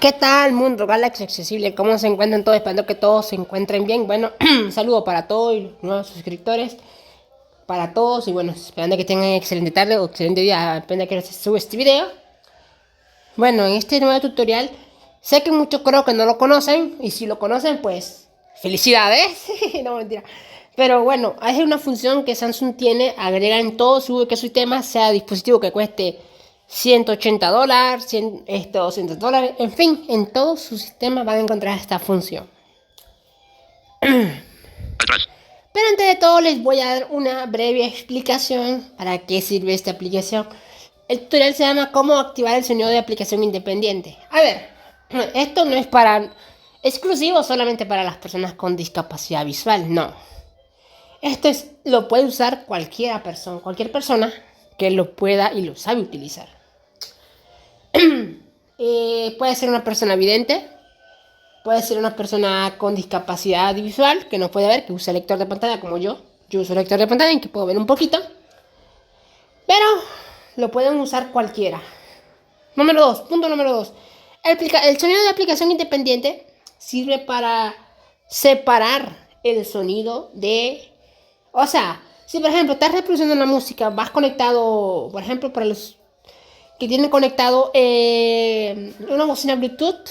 ¿Qué tal, mundo Galaxy Accesible? ¿Cómo se encuentran todos? Espero que todos se encuentren bien. Bueno, un saludo para todos los nuevos suscriptores, para todos. Y bueno, esperando que tengan excelente tarde o excelente día, depende de que se sube este video. Bueno, en este nuevo tutorial, sé que muchos creo que no lo conocen. Y si lo conocen, pues, felicidades. No, mentira. Pero bueno, hay una función que Samsung tiene, agrega en todo su sistema, sea dispositivo que cueste $180, $200, en fin, en todo su sistema van a encontrar esta función. Pero antes de todo les voy a dar una breve explicación para qué sirve esta aplicación. El tutorial se llama cómo activar el sonido de aplicación independiente. A ver, esto no es para exclusivo solamente para las personas con discapacidad visual, no. Lo puede usar cualquier persona que lo pueda y lo sabe utilizar. Puede ser una persona vidente, puede ser una persona con discapacidad visual que no puede ver, que usa lector de pantalla como yo. Yo uso lector de pantalla en que puedo ver un poquito, pero lo pueden usar cualquiera. Punto número 2. El sonido de aplicación independiente sirve para separar el sonido de... O sea, si por ejemplo estás reproduciendo una música, vas conectado, por ejemplo, para los que tienen conectado una bocina Bluetooth,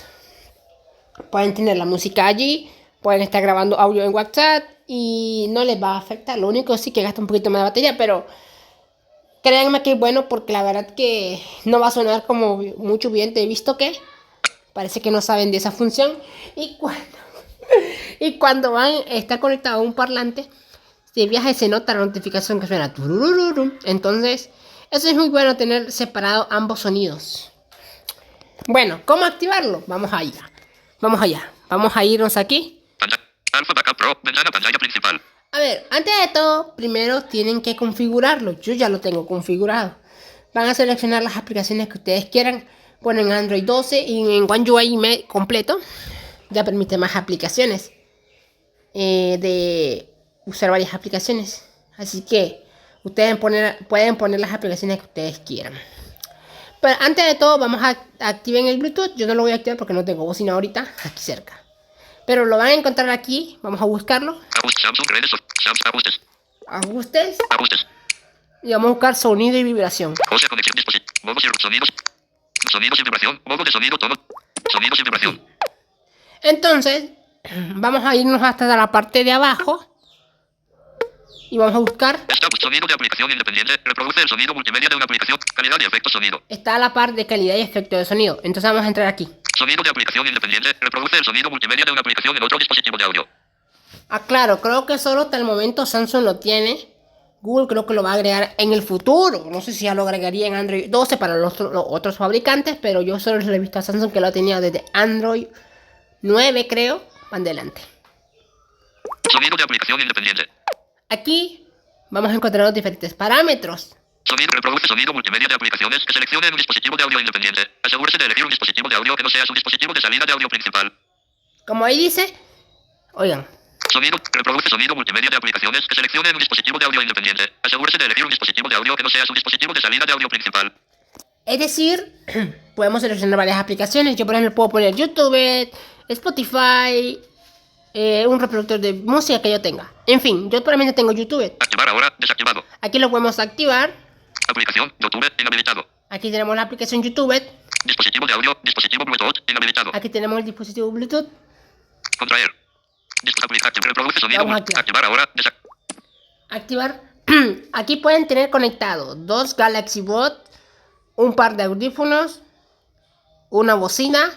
pueden tener la música allí, pueden estar grabando audio en WhatsApp y no les va a afectar. Lo único sí que gasta un poquito más de batería, pero créanme que es bueno porque la verdad que no va a sonar como mucho bien. He visto que parece que no saben de esa función y cuando van a estar conectados a un parlante de viaje se nota la notificación que suena. Entonces, eso es muy bueno tener separado ambos sonidos. Bueno, ¿cómo activarlo? Vamos allá. Vamos a irnos aquí. Alpha Backup Pro, ventana pantalla principal. A ver, antes de todo, primero tienen que configurarlo. Yo ya lo tengo configurado. Van a seleccionar las aplicaciones que ustedes quieran. Ponen Android 12 y en One UI completo ya permite más aplicaciones. De usar varias aplicaciones. Así que ustedes pueden poner las aplicaciones que ustedes quieran. Pero antes de todo vamos a activar el Bluetooth. Yo no lo voy a activar porque no tengo bocina ahorita aquí cerca. Pero lo van a encontrar aquí. Vamos a buscarlo. Ajustes. Y vamos a buscar sonido y vibración. Sonidos y vibración. Modo de sonido todo. Sonidos y vibración. Entonces, vamos a irnos hasta la parte de abajo. Y vamos a buscar. Sonido de aplicación independiente. Reproduce el sonido multimedia de una aplicación. Calidad y efecto sonido. Está la parte de calidad y efecto de sonido. Entonces vamos a entrar aquí. Sonido de aplicación independiente. Reproduce el sonido multimedia de una aplicación en otro dispositivo de audio. Claro, creo que solo hasta el momento Samsung lo tiene. Google creo que lo va a agregar en el futuro. No sé si ya lo agregaría en Android 12 para los otros fabricantes, pero yo solo le he visto a Samsung que lo ha tenido desde Android 9, creo. Van adelante. Sonido de aplicación independiente. Aquí vamos a encontrar los diferentes parámetros. Sonido reproduce sonido multimedia de aplicaciones que seleccione en un dispositivo de audio independiente. Asegúrese de elegir un dispositivo de audio que no sea su dispositivo de salida de audio principal. Como ahí dice, oigan. Sonido reproduce sonido multimedia de aplicaciones que seleccione en un dispositivo de audio independiente. Asegúrese de elegir un dispositivo de audio que no sea su dispositivo de salida de audio principal. Es decir, podemos seleccionar varias aplicaciones. Yo por ejemplo puedo poner YouTube, Spotify, un reproductor de música que yo tenga. En fin, yo probablemente tengo YouTube. Activar ahora, desactivado. Aquí lo podemos activar. Aplicación YouTube inhabilitado. Aquí tenemos la aplicación YouTube. Dispositivo de audio, dispositivo Bluetooth inhabilitado. Aquí tenemos el dispositivo Bluetooth. Contraer. Reproduce sonido. Activar ahora, activar. Aquí pueden tener conectado 2 Galaxy Buds, un par de audífonos, una bocina,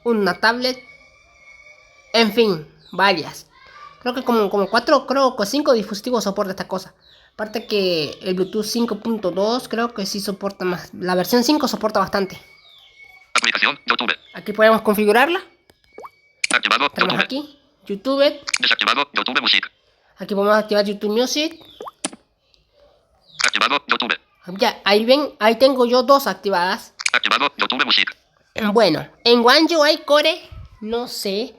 una tablet, en fin, varias. Creo que como 4, creo que 5 dispositivos soporta esta cosa. Aparte que el Bluetooth 5.2 creo que sí soporta más. La versión 5 soporta bastante. Aplicación YouTube. Aquí podemos configurarla. Activado. Tenemos YouTube. aquí YouTube. Desactivado. YouTube Music. Aquí podemos activar YouTube Music. Activado. YouTube. Ya, ahí ven, ahí tengo yo 2 activadas. Activado. YouTube Music. Bueno, en One UI Core, no sé,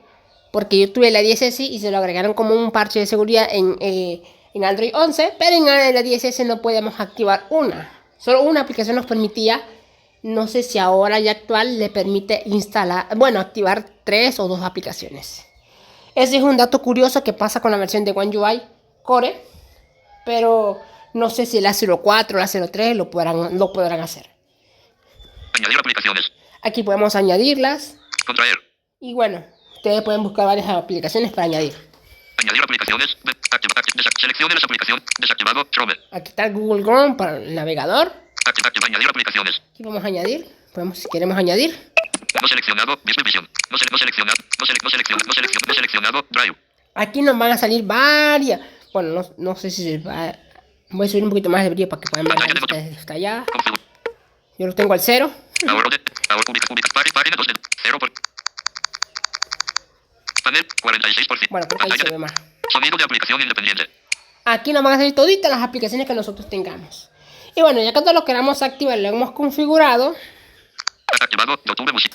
porque yo tuve la 10S y se lo agregaron como un parche de seguridad en Android 11, pero en la 10S no podemos activar una. Solo una aplicación nos permitía No sé si ahora ya actual le permite instalar, bueno, activar 3 o 2 aplicaciones. Ese es un dato curioso que pasa con la versión de One UI Core, pero no sé si la 04 o la 03 lo podrán hacer. Añadir aplicaciones. Aquí podemos añadirlas. Contraer. Y bueno, ustedes pueden buscar varias aplicaciones para añadir. Añadir aplicaciones. Seleccione las aplicaciones. Desactivado. Chrome. Aquí está el Google Chrome para el navegador. Añadir aplicaciones. Aquí vamos a añadir. Si queremos añadir. No seleccionado. Vision. No seleccionado. No seleccionado. Drive. Aquí nos van a salir varias. Bueno, no sé si se va. Voy a subir un poquito más de brillo para que puedan ver la lista desde allá. Yo lo tengo al 0. Ahora página 2 de 0 por. Panel 46%. Bueno, creo que ahí se ve más. Sonido de aplicación independiente. Aquí nos van a salir toditas las aplicaciones que nosotros tengamos. Y bueno, ya cuando lo queramos activar, lo hemos configurado. Activado. YouTube Music.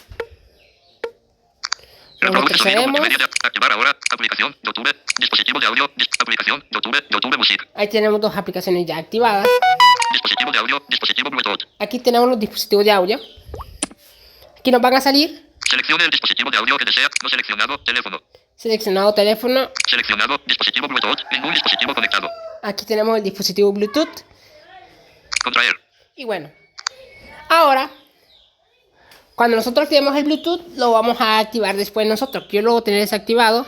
Retrocedemos. Activar ahora. Aplicación. YouTube. Dispositivo de audio. Aplicación. YouTube Music. Ahí tenemos 2 aplicaciones ya activadas. Dispositivo de audio. Dispositivo Bluetooth. Aquí tenemos los dispositivos de audio. Aquí nos van a salir. Seleccione el dispositivo de audio que desea. No seleccionado. Teléfono. Seleccionado teléfono. Seleccionado. Dispositivo Bluetooth. Ningún dispositivo conectado. Aquí tenemos el dispositivo Bluetooth. Contraer. Y bueno. Ahora, cuando nosotros activemos el Bluetooth, lo vamos a activar después nosotros. Yo lo voy a tener desactivado.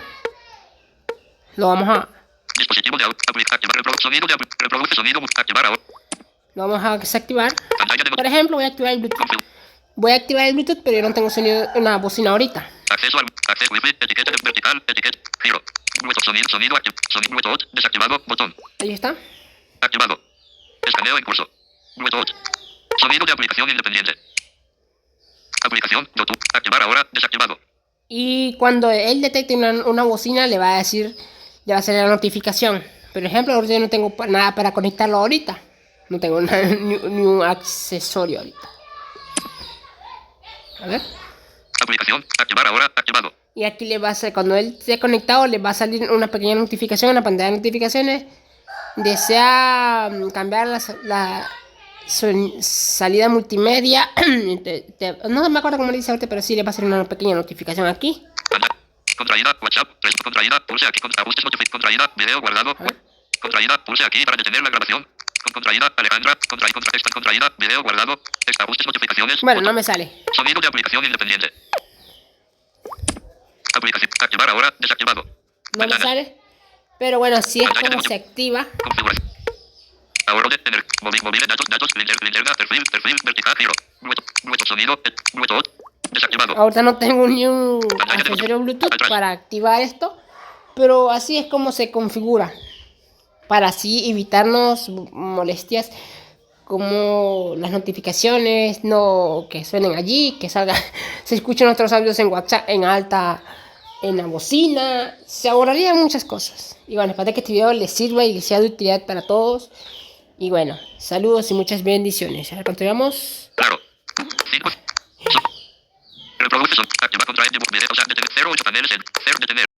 Lo vamos a... Dispositivo de audio. Activar sonido de reproduce sonido. Activar ahora. Lo vamos a desactivar. Pantalla de Por ejemplo, voy a activar el Bluetooth. Voy a activar el Bluetooth, pero yo no tengo sonido, una bocina ahorita. Acceso Wi-Fi, etiqueta vertical, etiqueta, giro. Bluetooth, sonido activo, sonido Bluetooth, desactivado, botón. Ahí está. Activado. Escaneo en curso. Bluetooth. Sonido de aplicación independiente. Aplicación, Bluetooth, activar ahora, desactivado. Y cuando él detecte una bocina, le va a decir, le va a hacer la notificación. Por ejemplo, ahorita yo no tengo nada para conectarlo ahorita. No tengo ni un accesorio ahorita. A ver. Aplicación, activar ahora, activado. Y aquí le va a hacer, cuando él esté conectado, le va a salir una pequeña notificación en la pantalla de notificaciones. Desea cambiar la salida multimedia. No me acuerdo cómo le dice ahorita, pero sí le va a salir una pequeña notificación aquí. Contraída, WhatsApp, contraída, pulse aquí, ajustes, contraída, video guardado. Contraída, pulse aquí para detener la grabación. Contraída, Alejandra, contraída, video guardado, ajustes, notificaciones. Bueno, no me sale. Sonido de aplicación independiente. Aplicación, activar ahora, desactivado. No me sale. Pero bueno, así es como se activa. Configuración. Ahora de tener, móvil, datos, linterna, perfil, vertical, giro. Bluetooth, sonido, Bluetooth, desactivado. Ahorita no tengo ni un accesorio Bluetooth para activar esto. Pero así es como se configura. Para así evitarnos molestias como las notificaciones, no que suenen allí, que salga, se escuchen nuestros audios en WhatsApp en alta, en la bocina, se ahorrarían muchas cosas. Y bueno, espero que este video les sirva y sea de utilidad para todos. Y bueno, saludos y muchas bendiciones. Ahora continuamos. Claro. 5. Reproduce son. Activa contrae video. O sea, detener 08 paneles en 0 detener.